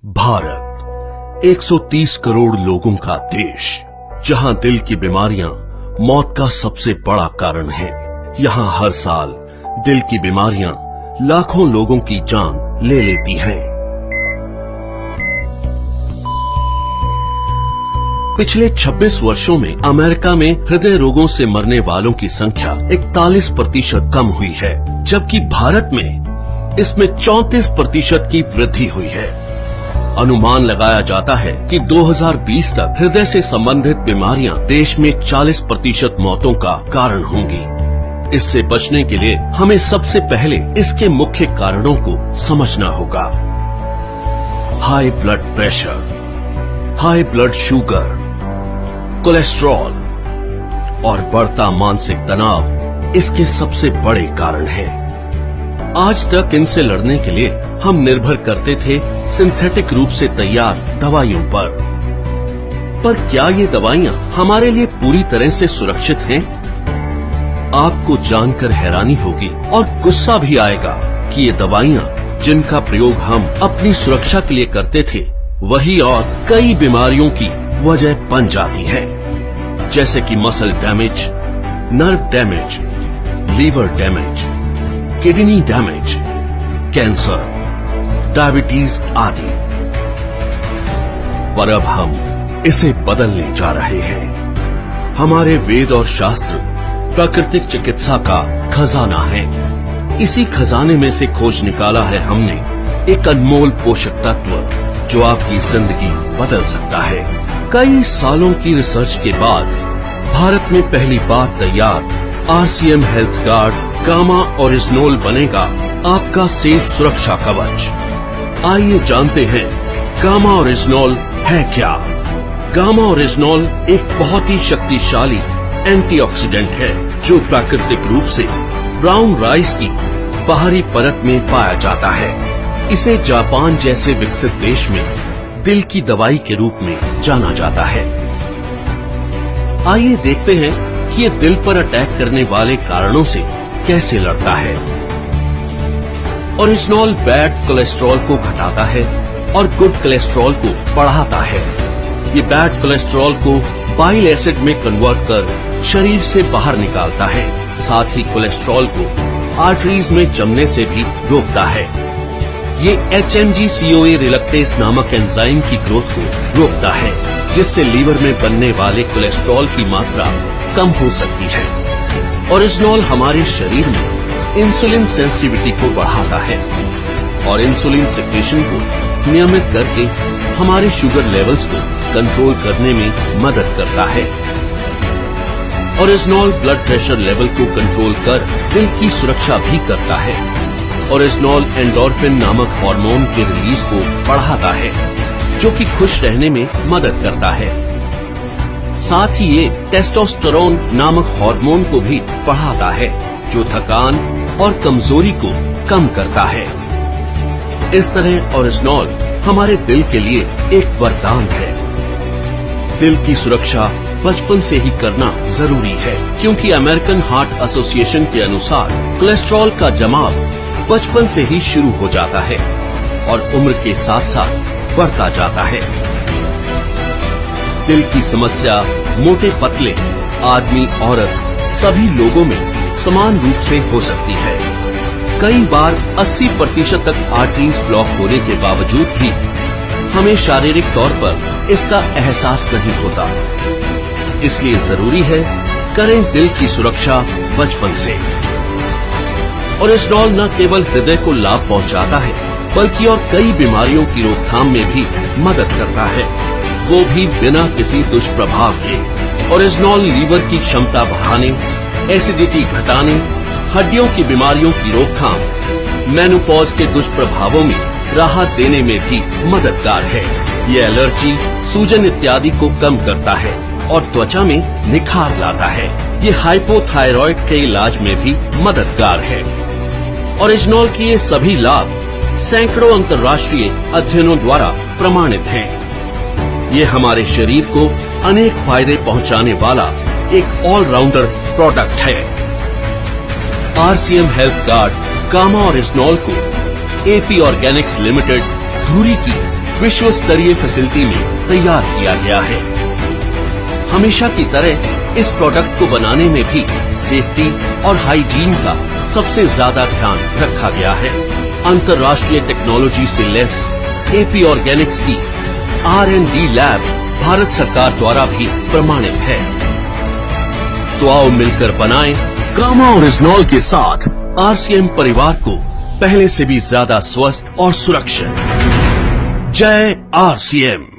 भारत 130 करोड़ लोगों का देश, जहां दिल की बीमारियां मौत का सबसे बड़ा कारण है। यहां हर साल दिल की बीमारियां लाखों लोगों की जान ले लेती हैं। पिछले 26 वर्षों में अमेरिका में हृदय रोगों से मरने वालों की संख्या 41% कम हुई है, जबकि भारत में इसमें 34% की वृद्धि हुई है। अनुमान लगाया जाता है कि 2020 तक हृदय से संबंधित बीमारियां देश में 40% मौतों का कारण होंगी। इससे बचने के लिए हमें सबसे पहले इसके मुख्य कारणों को समझना होगा। High blood pressure, high blood sugar, cholesterol और बढ़ता मानसिक तनाव इसके सबसे बड़े कारण हैं। आज तक इनसे लड़ने के लिए हम निर्भर करते थे सिंथेटिक रूप से तैयार दवाइयों पर क्या ये दवाइयां हमारे लिए पूरी तरह से सुरक्षित हैं? आपको जानकर हैरानी होगी और गुस्सा भी आएगा कि ये दवाइयां जिनका प्रयोग हम अपनी सुरक्षा के लिए करते थे, वही और कई बीमारियों की वजह बन जाती है, जैसे कि muscle damage, nerve damage, liver damage, kidney damage, cancer, diabetes आदि। पर अब हम इसे बदलने जा रहे हैं। हमारे वेद और शास्त्र प्राकृतिक चिकित्सा का खजाना है। इसी खजाने में से खोज निकाला है हमने एक अनमोल पोषक तत्व जो आपकी जिंदगी बदल सकता है। कई सालों की रिसर्च के बाद भारत में पहली बार तैयार RCM हेल्थ गार्ड गामा ओरिजिनोल बनेगा आपका सेफ सुरक्षा कवच। आइए जानते हैं गामा ओरिजिनोल है क्या। गामा ओरिजिनोल एक बहुत ही शक्तिशाली एंटीऑक्सीडेंट है जो प्राकृतिक रूप से ब्राउन राइस की बाहरी परत में पाया जाता है। इसे जापान जैसे विकसित देश में दिल की दवाई के रूप में जाना जाता है। आइए देखते हैं कि ये दिल पर अटैक करने वाले कारणों से कैसे लड़ता है। ओरिजिनोल बैड कोलेस्ट्रॉल को घटाता है और गुड कोलेस्ट्रॉल को बढ़ाता है। ये बैड कोलेस्ट्रॉल को बाइल एसिड में कन्वर्ट कर शरीर से बाहर निकालता है। साथ ही कोलेस्ट्रॉल को आर्टरीज में जमने से भी रोकता है। ये HMG-CoA रिलक्टेज नामक एंजाइम की ग्रोथ को रोकता है, जिससे लीवर में बनने वाले कोलेस्ट्रॉल की मात्रा कम हो सकती है। ओरिजिनोल हमारे शरीर में इंसुलिन सेंसिटिविटी को बढ़ाता है और इंसुलिन सिक्रेशन को नियमित करके हमारे शुगर लेवल्स को कंट्रोल करने में मदद करता है। ओरिजिनोल ब्लड प्रेशर लेवल को कंट्रोल कर दिल की सुरक्षा भी करता है। ओरिजिनोल एंडोर्फिन नामक हार्मोन के रिलीज को बढ़ाता है, जो कि खुश रहने में मदद करता है। साथ ही ये टेस्टोस्टेरोन नामक हार्मोन को भी बढ़ाता है, जो थकान और कमजोरी को कम करता है। इस तरह ओरिजिनोल हमारे दिल के लिए एक वरदान है। दिल की सुरक्षा बचपन से ही करना जरूरी है, क्योंकि अमेरिकन हार्ट एसोसिएशन के अनुसार कोलेस्ट्रॉल का जमाव बचपन से ही शुरू हो जाता है और उम्र के साथ साथ बढ़ता जाता है। दिल की समस्या मोटे पतले आदमी औरत सभी लोगों में समान रूप से हो सकती है। कई बार 80% तक आर्टरीज ब्लॉक होने के बावजूद भी हमें शारीरिक तौर पर इसका एहसास नहीं होता। इसलिए जरूरी है करें दिल की सुरक्षा बचपन से। ओरिजिनोल न केवल हृदय को लाभ पहुंचाता है, बल्कि और कई बीमारियों की रोकथाम में भी मदद करता है, वो भी बिना किसी दुष्प्रभाव के। ओरिजिनोल लीवर की क्षमता बढ़ाने, एसिडिटी घटाने, हड्डियों की बीमारियों की रोकथाम, मेनोपॉज के दुष्प्रभावों में राहत देने में भी मददगार है। ये एलर्जी, सूजन इत्यादि को कम करता है और त्वचा में निखार लाता है। ये हाइपोथायरॉइड के इलाज में भी मददगार है। ओरिजिनोल के ये सभी लाभ सैकड़ों अंतर्राष्ट्रीय अध्ययनों द्वारा प्रमाणित हैं। ये हमारे शरीर को अनेक फायदे पहुंचाने वाला एक ऑलराउंडर प्रोडक्ट है। RCM हेल्थ गार्ड गामा ओरिजिनोल को AP ऑर्गेनिक्स लिमिटेड धुरी की विश्व स्तरीय फैसिलिटी में तैयार किया गया है। हमेशा की तरह इस प्रोडक्ट को बनाने में भी सेफ्टी और हाइजीन का सबसे ज्यादा ध्यान रखा गया है। अंतर्राष्ट्रीय टेक्नोलॉजी से लेस एपी ऑर्गेनिक्स की R&D लैब भारत सरकार द्वारा भी प्रमाणित है। तो आओ मिलकर बनाएं कामा ओरिजिनॉल के साथ RCM परिवार को पहले से भी ज्यादा स्वस्थ और सुरक्षित। जय RCM।